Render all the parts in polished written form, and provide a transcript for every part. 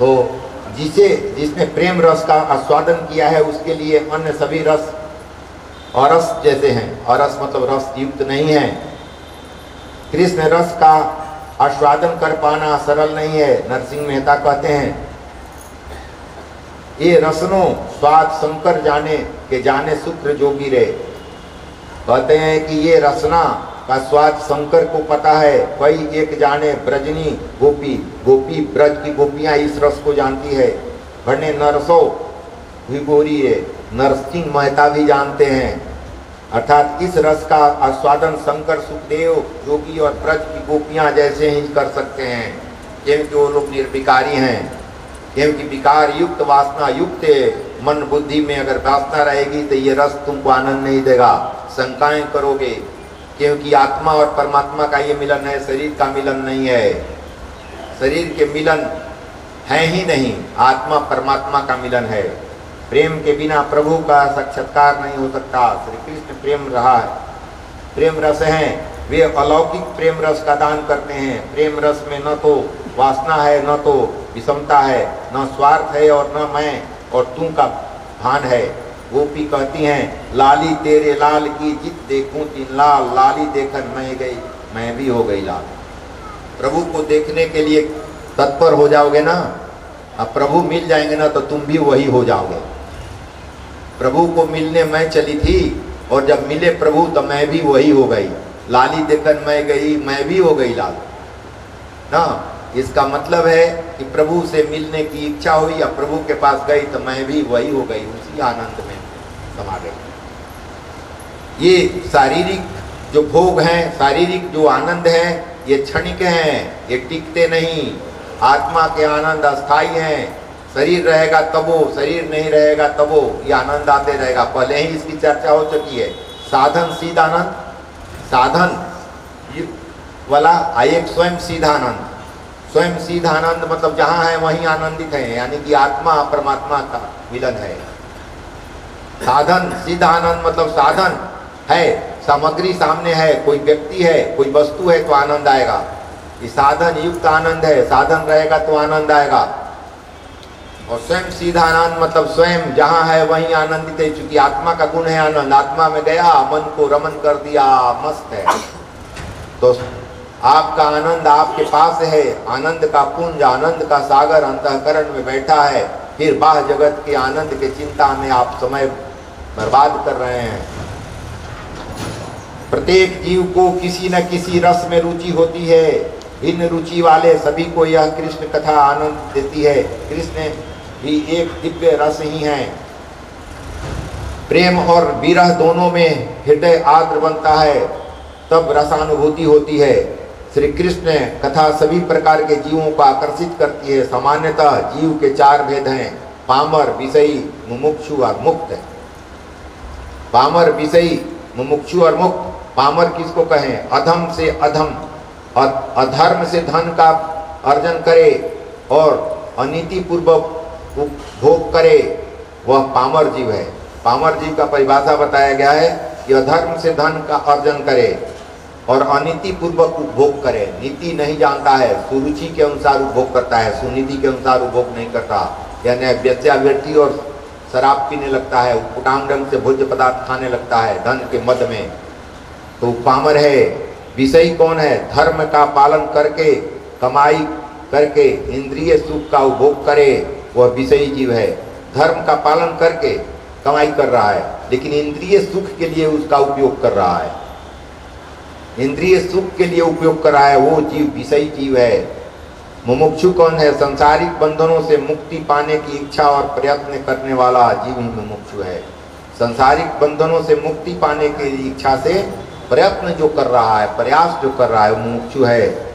तो जिसने प्रेम रस का आस्वादन किया है उसके लिए अन्य सभी रस अरस जैसे हैं। अरस मतलब रस युक्त नहीं है। कृष्ण रस का आस्वादन कर पाना सरल नहीं है। नरसिंह मेहता कहते हैं, ये रसनो स्वाद शंकर जाने के जाने शुक्र जोगी रे। कहते हैं कि ये रसना का स्वाद शंकर को पता है, कोई एक जाने ब्रजनी गोपी ब्रज की गोपियां इस रस को जानती है। भरने नरसो विगोरी है, नरसिंह मेहता भी जानते हैं। अर्थात इस रस का आस्वादन शंकर सुखदेव योगी और ब्रज की गोपियां जैसे ही कर सकते हैं, क्योंकि वो लोग निर्विकारी हैं। क्योंकि विकार युक्त वासना युक्त मन बुद्धि में अगर वासना रहेगी तो ये रस तुमको आनंद नहीं देगा, शंकाएं करोगे। क्योंकि आत्मा और परमात्मा का ये मिलन है, शरीर का मिलन नहीं है। शरीर के मिलन है ही नहीं, आत्मा परमात्मा का मिलन है। प्रेम के बिना प्रभु का साक्षात्कार नहीं हो सकता। श्री कृष्ण प्रेम रहा है, प्रेम रस हैं। वे अलौकिक प्रेम रस का दान करते हैं। प्रेम रस में न तो वासना है, न तो विषमता है, न स्वार्थ है और न मैं और तू का भान है। गोपी कहती हैं, लाली तेरे लाल की जित देखूं तीन लाल, लाली देखकर मैं भी हो गई लाल। प्रभु को देखने के लिए तत्पर हो जाओगे ना, अब प्रभु मिल जाएंगे ना तो तुम भी वही हो जाओगे। प्रभु को मिलने मैं चली थी और जब मिले प्रभु तो मैं भी वही हो गई। लाली देखकर मैं भी हो गई लाल ना। इसका मतलब है कि प्रभु से मिलने की इच्छा हुई या प्रभु के पास गई तो मैं भी वही हो गई, उसी आनंद में समा गई। ये शारीरिक जो भोग हैं, शारीरिक जो आनंद है, ये क्षणिक हैं, ये टिकते नहीं। आत्मा के आनंद अस्थायी हैं। शरीर रहेगा तबो, शरीर नहीं रहेगा तबो ये आनंद आते रहेगा। पहले ही इसकी चर्चा हो चुकी है। साधन सीधा आनंद, साधन वाला एक स्वयं सीधा आनंद। स्वयं सीधा आनंद मतलब जहाँ है वहीं आनंदित है, यानी कि आत्मा परमात्मा का मिलन है। साधन सीधा आनंद मतलब साधन है, सामग्री सामने है, कोई व्यक्ति है, कोई वस्तु है तो आनंद आएगा। ये साधन युक्त आनंद है, साधन रहेगा तो आनंद आएगा। और स्वयं सीधा आनंद मतलब स्वयं जहाँ है वहीं आनंदित है। चूंकि आत्मा का गुण है आनंद, आत्मा में गया, मन को रमन कर दिया, मस्त है। तो आपका आनंद आपके पास है। आनंद का पुंज, आनंद का सागर अंतःकरण में बैठा है। फिर बाह्य जगत के आनंद के चिंता में आप समय बर्बाद कर रहे हैं। प्रत्येक जीव को किसी न किसी रस में रुचि होती है। भिन्न रुचि वाले सभी को यह कृष्ण कथा आनंद देती है। कृष्ण भी एक दिव्य रस ही हैं। प्रेम और विरह दोनों में हृदय आर्द्र बनता है, तब रसानुभूति होती है। श्री कृष्ण कथा सभी प्रकार के जीवों को आकर्षित करती है। सामान्यतः जीव के चार भेद हैं, पामर, विषयी, मुमुक्षु और मुक्त। पामर, विषयी, मुमुक्षु और मुक्त। पामर किसको कहें? अधम से अधम, अधर्म से धन का अर्जन करे और अनीति पूर्वक भोग करे, वह पामर जीव है। पामर जीव का परिभाषा बताया गया है कि अधर्म से धन का अर्जन करे और अनीति पूर्वक उपभोग करे। नीति नहीं जानता है, सुरुचि के अनुसार उपभोग करता है, सुनीति के अनुसार उपभोग नहीं करता। यानी वेश्यावृत्ति और शराब पीने लगता है, उटपुटांग ढंग से भोज्य पदार्थ खाने लगता है धन के मद में, तो पामर है। विषयी कौन है? धर्म का पालन करके, कमाई करके इंद्रिय सुख का उपभोग करे, वह विषयी जीव है। धर्म का पालन करके कमाई कर रहा है, लेकिन इंद्रिय सुख के लिए उसका उपयोग कर रहा है, इंद्रिय सुख के लिए उपयोग कर रहा है, वो जीव विषयी जीव है। मुमुक्षु कौन है? संसारिक बंधनों से मुक्ति पाने की इच्छा और प्रयत्न करने वाला जीव ही मुमुक्षु है। संसारिक बंधनों से मुक्ति पाने की इच्छा से प्रयत्न जो कर रहा है, प्रयास जो कर रहा है, वो मुमुक्षु है।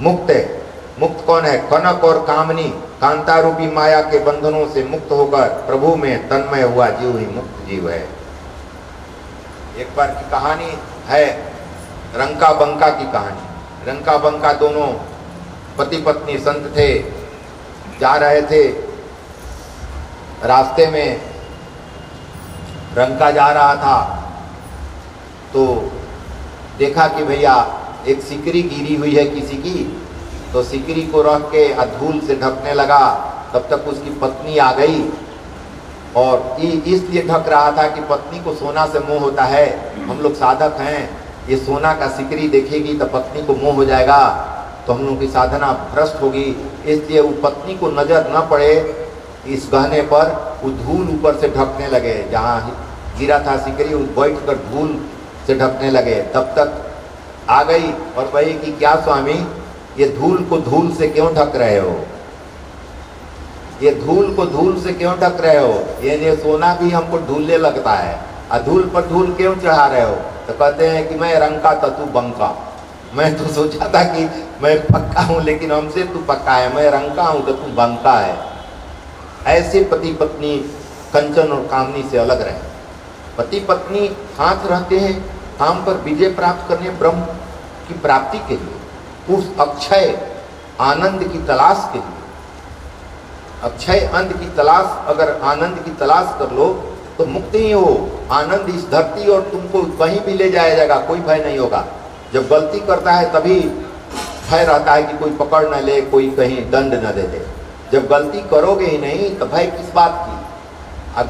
मुक्त है। मुक्त कौन है? कनक और कामनी, कांता रूपी माया के बंधनों से मुक्त होकर प्रभु में तन्मय हुआ जीव ही मुक्त जीव है। एक बार की कहानी है, रंका बंका की कहानी। रंका बंका दोनों पति पत्नी संत थे, जा रहे थे, रास्ते में रंका जा रहा था तो देखा कि भैया एक सिकरी गिरी हुई है किसी की, तो सिकरी को रख के धूल से ढकने लगा। तब तक उसकी पत्नी आ गई और इसलिए ढक रहा था कि पत्नी को सोना से मोह होता है। हम लोग साधक हैं, ये सोना का सिकरी देखेगी तो पत्नी को मोह हो जाएगा, तो हम लोग की साधना भ्रष्ट होगी। इसलिए वो पत्नी को नजर न पड़े इस गहने पर, वो धूल ऊपर से ढकने लगे। जहाँ गिरा था सिकरी वो बैठ कर धूल से ढकने लगे। तब तक आ गई और कही कि क्या स्वामी, ये धूल को धूल से क्यों ढक रहे हो? ये धूल को धूल से क्यों ढक रहे हो? ये सोना भी हमको धूलने लगता है, धूल पर धूल क्यों चढ़ा रहे हो? तो कहते हैं कि मैं रंका तो तू बंका। मैं तो सोचा था कि मैं पक्का हूँ, लेकिन हमसे तू पक्का है। मैं रंका हूँ तो तू बंका है। ऐसे पति पत्नी कंचन और कामनी से अलग रहे। पति पत्नी साथ रहते हैं काम पर विजय प्राप्त करने, ब्रह्म की प्राप्ति के लिए, उस अक्षय आनंद की तलाश के लिए। अक्षय आनंद की तलाश, अगर आनंद की तलाश कर लो तो मुक्ति ही हो। आनंद इस धरती और तुमको कहीं भी ले जाया जाएगा, कोई भय नहीं होगा। जब गलती करता है तभी भय रहता है कि कोई पकड़ न ले, कोई कहीं दंड न दे दे। जब गलती करोगे ही नहीं तो भय किस बात की?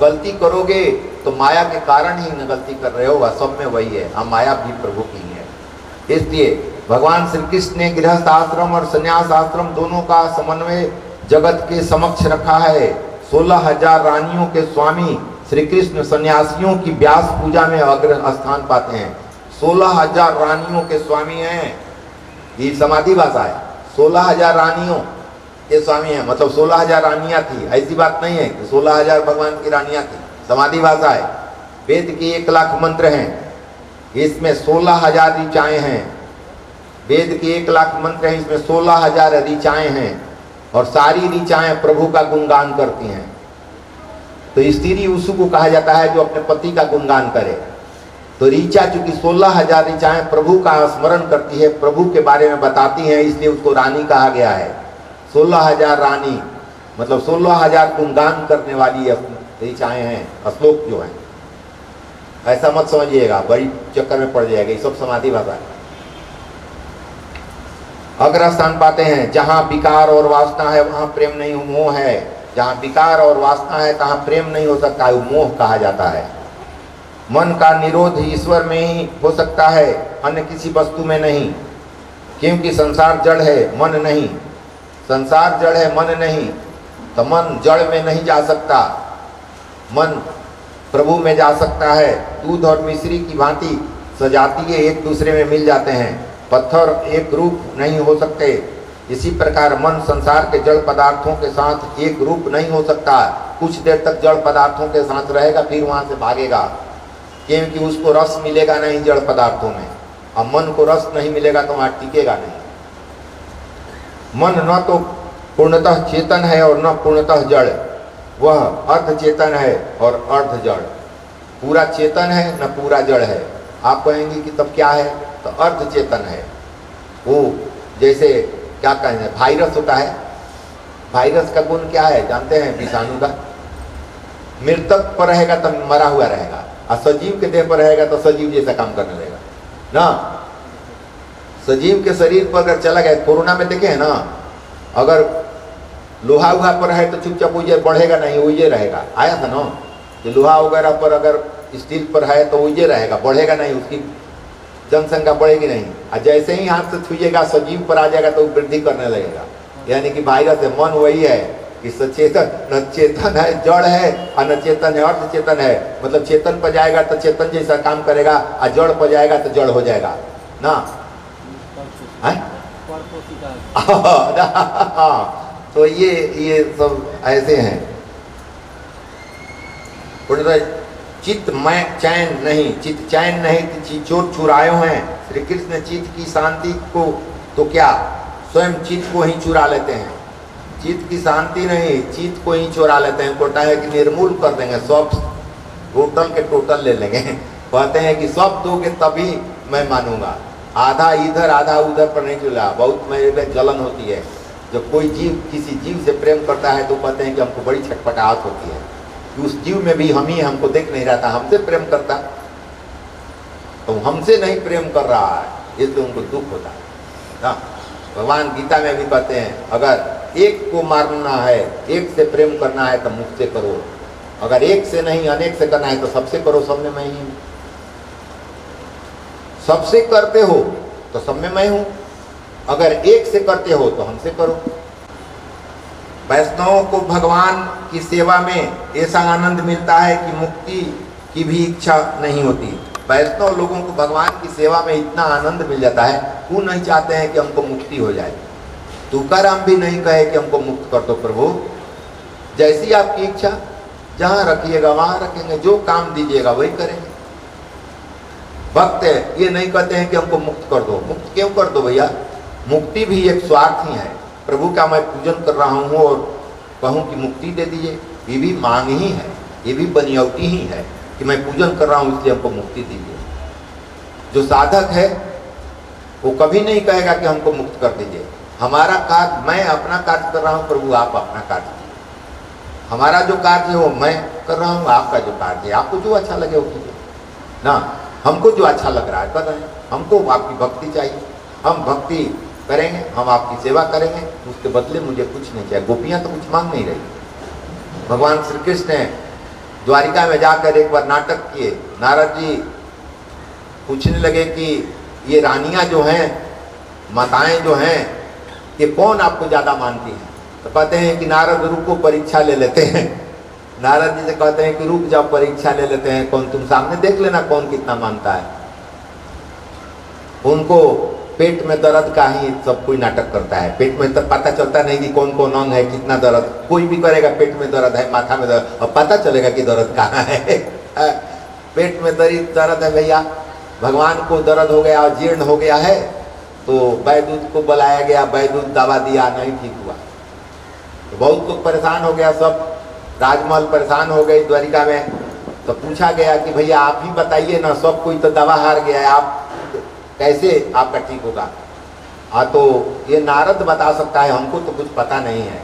गलती करोगे तो माया के कारण ही न गलती कर रहे हो, वह सब में वही है। माया भी प्रभु की है। इसलिए भगवान श्री कृष्ण ने गृहस्थ आश्रम और संन्यास आश्रम दोनों का समन्वय जगत के समक्ष रखा है। 16,000 रानियों के स्वामी श्री कृष्ण सन्यासियों की व्यास पूजा में अग्र स्थान पाते हैं। 16,000 रानियों के स्वामी हैं, ये समाधि भाषा है। 16,000 रानियों के स्वामी हैं, मतलब 16,000 रानियां थी, ऐसी बात नहीं है कि 16,000 भगवान की रानियां थी। समाधि भाषा है। वेद के 1 लाख मंत्र हैं, इसमें 16,000 ऋचाएं हैं। वेद के 1 लाख मंत्र हैं, इसमें 16,000 ऋचाएं हैं और सारी ऋचाएं प्रभु का गुणगान करती हैं। तो स्त्री उसको कहा जाता है जो अपने पति का गुणगान करे। तो ऋचा चूंकि 16,000 ऋचाएं प्रभु का स्मरण करती है, प्रभु के बारे में बताती हैं, इसलिए उसको रानी कहा गया है। 16,000 रानी मतलब 16,000 गुणगान करने वाली ऋचाएं हैं, श्लोक जो है। ऐसा मत समझिएगा, बड़ी चक्कर में पड़ जाएगा, ये सब समाधि भाषा है। अग्र स्थान पाते हैं। जहां विकार और वासना है वहां प्रेम नहीं, मोह है। जहां विकार और वासना है तहां प्रेम नहीं हो सकता है, वो मोह कहा जाता है। मन का निरोध ईश्वर में ही हो सकता है, अन्य किसी वस्तु में नहीं, क्योंकि संसार जड़ है, मन नहीं। संसार जड़ है, मन नहीं, तो मन जड़ में नहीं जा सकता, मन प्रभु में जा सकता है। दूध और मिश्री की भांति सजातीय एक दूसरे में मिल जाते हैं, पत्थर एक रूप नहीं हो सकते। इसी प्रकार मन संसार के जड़ पदार्थों के साथ एक रूप नहीं हो सकता। कुछ देर तक जड़ पदार्थों के साथ रहेगा, फिर वहां से भागेगा, क्योंकि उसको रस मिलेगा नहीं जड़ पदार्थों में। अब मन को रस नहीं मिलेगा तो वहां टिकेगा नहीं। मन न तो पूर्णतः चेतन है और न पूर्णतः जड़, वह अर्ध चेतन है और अर्ध जड़। पूरा चेतन है न पूरा जड़ है। आप कहेंगे कि तब क्या है? तो अर्ध चेतन है। वो जैसे क्या कहेंगे, वायरस होता है। वायरस का गुण क्या है जानते हैं? विषाणु का। मृतक पर रहेगा तो मरा हुआ रहेगा, और सजीव के देह पर रहेगा तो सजीव जैसा काम करने लगेगा ना। सजीव के शरीर पर अगर चला गया, कोरोना में देखे है ना, अगर लोहा वुहा पर है तो चुपचाप उजे बढ़ेगा नहीं, उजे रहेगा। आया था ना कि लोहा वगैरह पर अगर स्टील पर है तो उजे रहेगा, बढ़ेगा नहीं, उसकी जनसंख्या बढ़ेगी नहीं। और जैसे ही हाथ से छुएगा सजीव पर आ जाएगा तो वृद्धि करने लगेगा। यानी कि वायरस है। मन वही है कि सचेतन न चेतन है, जड़ है, और न चेतन है, अर्ध चेतन है। मतलब चेतन पर जाएगा तो चेतन जैसा काम करेगा, और जड़ पर जाएगा तो जड़ हो जाएगा ना। तो ये सब ऐसे हैं। चित्त में चैन नहीं, चित्त चैन नहीं, चोर चुराए हैं। श्री कृष्ण चित्त की शांति को तो क्या स्वयं चित्त को ही चुरा लेते हैं। चित्त की शांति नहीं, चित्त को ही चुरा लेते हैं। कोटा है कि निर्मूल कर देंगे, सब टोटल के टोटल ले लेंगे। कहते हैं कि सब दोगे तभी मैं मानूंगा। आधा इधर आधा उधर पर नहीं चला। बहुत मेरे में जलन होती है जब कोई जीव किसी जीव से प्रेम करता है तो कहते हैं कि हमको बड़ी छटपटाहट होती है कि उस जीव में भी हम ही हमको देख नहीं रहा था, हमसे प्रेम करता तो हमसे नहीं प्रेम कर रहा है, इसलिए उनको दुख होता है ना। भगवान गीता में भी कहते हैं अगर एक को मारना है, एक से प्रेम करना है तो मुझसे करो, अगर एक से नहीं अनेक से करना है तो सबसे करो, सब में मैं ही हूं। सबसे करते हो तो सब में मैं हूं, अगर एक से करते हो तो हमसे करो। वैष्णवों को भगवान की सेवा में ऐसा आनंद मिलता है कि मुक्ति की भी इच्छा नहीं होती। वैष्णव लोगों को भगवान की सेवा में इतना आनंद मिल जाता है, वो नहीं चाहते हैं कि हमको मुक्ति हो जाए। तुकाराम भी नहीं कहे कि हमको मुक्त कर दो प्रभु, जैसी आपकी इच्छा, जहां रखिएगा वहां रखेंगे, जो काम दीजिएगा वही करेंगे। भक्त ये नहीं कहते हैं कि हमको मुक्त कर दो। मुक्त क्यों कर दो भैया? मुक्ति भी एक स्वार्थ ही है। प्रभु का मैं पूजन कर रहा हूँ और कहूँ कि मुक्ति दे दीजिए, ये भी मांग ही है, ये भी बनियौती ही है कि मैं पूजन कर रहा हूँ इसलिए हमको मुक्ति दीजिए। जो साधक है वो कभी नहीं कहेगा कि हमको मुक्त कर दीजिए। हमारा कार्य, मैं अपना कार्य कर रहा हूँ, प्रभु आप अपना कार्य कीजिए। हमारा जो कार्य है वो मैं कर रहा हूँ, आपका जो कार्य है आपको जो अच्छा लगे वो कीजिए ना। हमको जो अच्छा लग रहा है कर रहे हैं, हमको आपकी भक्ति चाहिए, हम भक्ति करेंगे, हम आपकी सेवा करेंगे, उसके बदले मुझे कुछ नहीं चाहिए। गोपियाँ तो कुछ मांग नहीं रही। भगवान श्री कृष्ण ने द्वारिका में जाकर एक बार नाटक किए। नारद जी पूछने लगे कि ये रानियां जो हैं, माताएं जो हैं, ये कौन आपको ज़्यादा मानती हैं? तो कहते हैं कि नारद रुको परीक्षा ले लेते हैं। नारद जी से कहते हैं कि रुक जाओ परीक्षा ले लेते हैं, कौन, तुम सामने देख लेना कौन कितना मानता है। उनको पेट में दर्द का ही सब कोई नाटक करता है। पेट में तो पता चलता नहीं कि कौन कौन अंग है, कितना दर्द, कोई भी करेगा पेट में दर्द है, माथा में दर्द, और पता चलेगा कि दर्द कहाँ है। पेट में दर्द है भैया, भगवान को दर्द हो गया और जीर्ण हो गया है, तो वैद्य को बुलाया गया, वैद्य दवा दिया, नहीं ठीक हुआ, तो बहुत लोग परेशान हो गया, सब राजमहल परेशान हो गई द्वारिका में। तो पूछा गया कि भैया आप ही बताइए ना, सब कोई तो दवा हार गया है, आप कैसे आपका ठीक होगा? हाँ, तो ये नारद बता सकता है, हमको तो कुछ पता नहीं है,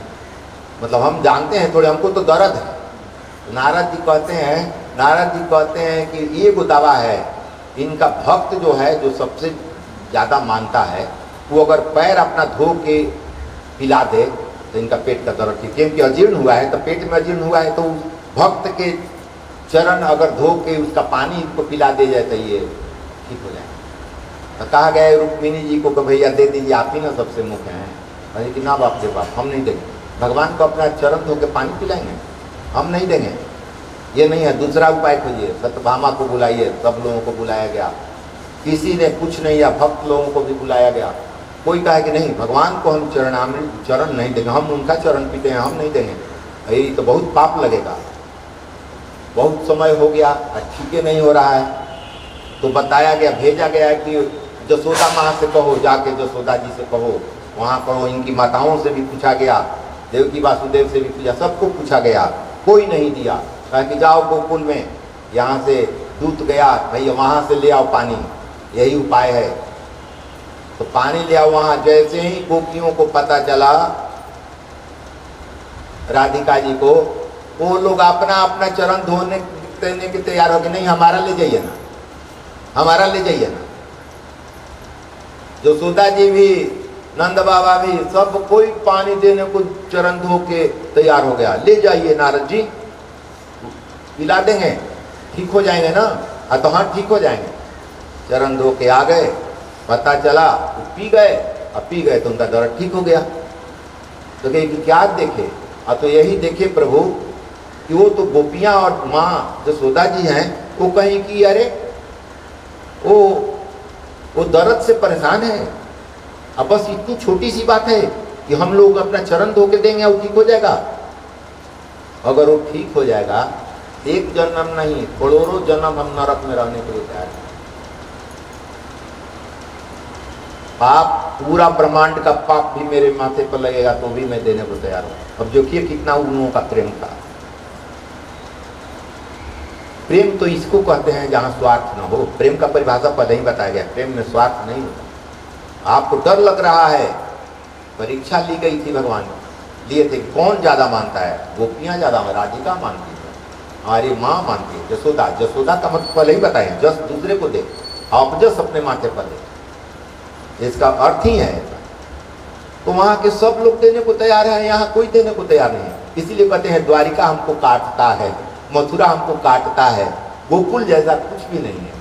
मतलब हम जानते हैं थोड़े, हमको तो दर्द है। तो नारद जी कहते हैं कि ये वो दवा है, इनका भक्त जो है, जो सबसे ज़्यादा मानता है, वो अगर पैर अपना धो के पिला दे तो इनका पेट का दर्द ठीक, क्योंकि अजीर्ण हुआ है, तो पेट में अजीर्ण हुआ है, तो भक्त के चरण अगर धो के उसका पानी इनको पिला दे जाए तो ये ठीक हो जाए। तो कहा गया रुक्मिणी जी को कि भैया दे दीजिए, आप ही ना सबसे मुख्य हैं। अरे कि ना बाप रे बाप, हम नहीं देंगे, भगवान को अपना चरण धो के पानी पिलाएंगे, हम नहीं देंगे, ये नहीं है, दूसरा उपाय खोजिए। सत्यभामा को बुलाइए, सब लोगों को बुलाया गया, किसी ने कुछ नहीं किया, भक्त लोगों को भी बुलाया गया, कोई कहा कि नहीं भगवान को हम चरण नहीं देंगे, हम उनका चरण पीते हैं, हम नहीं देंगे, यही तो बहुत पाप लगेगा। बहुत समय हो गया, ठीक है नहीं हो रहा है, तो बताया गया, भेजा गया कि जसोदा माँ से कहो, जाके जसोदा जी से कहो, वहाँ कहो। इनकी माताओं से भी पूछा गया, देवकी वासुदेव से भी पूछा, सबको पूछा गया, कोई नहीं दिया। कहा कि जाओ गोकुल में, यहाँ से दूत गया, भैया वहाँ से ले आओ पानी, यही उपाय है। तो पानी ले आओ वहाँ। जैसे ही गोपियों को पता चला, राधिका जी को, वो लोग अपना अपना चरण धोने देने के तैयार हो गए, नहीं हमारा ले जाइए ना, हमारा ले जाइए ना। जसोदा जी भी, नंद बाबा भी, सब कोई पानी देने को चरण धो के तैयार हो गया, ले जाइए नारद जी, पिला देंगे, ठीक हो जाएंगे ना। हाँ तो हाँ ठीक हो जाएंगे। चरण धो के आ गए, पता चला तो पी गए, अब पी गए तो उनका दर्द ठीक हो गया। तो कहे कि क्या देखे? तो यही देखे प्रभु कि वो तो गोपियाँ और माँ जसोदा जी हैं, वो कहीं कि अरे वो दर्द से परेशान है, अब बस इतनी छोटी सी बात है कि हम लोग अपना चरण धो के देंगे और ठीक हो जाएगा। अगर वो ठीक हो जाएगा, एक जन्म नहीं करोड़ों जन्म हम नरक में रहने के लिए तैयार हैं। पाप, पूरा ब्रह्मांड का पाप भी मेरे माथे पर लगेगा तो भी मैं देने को तैयार हूं। अब देखिए कितना उन लोगों का प्रेम था। प्रेम तो इसको कहते हैं जहां स्वार्थ न हो। प्रेम का परिभाषा पहले ही बताया गया, प्रेम में स्वार्थ नहीं होता। आपको डर लग रहा है, परीक्षा ली गई थी, भगवान लिए थे, कौन ज्यादा मानता है? गोपियां ज्यादा, राधिका मानती है, हमारी माँ मानती है, जसोदा। जसोदा का मतलब पहले ही बताया, जस दूसरे को दे, अपजस अपने माथे पर दे, इसका अर्थ ही है। तो वहां के सब लोग देने को तैयार है, यहाँ कोई देने को तैयार नहीं है। इसीलिए कहते हैं द्वारिका हमको काटता है, मथुरा हमको काटता है, गोकुल जैसा कुछ भी नहीं है।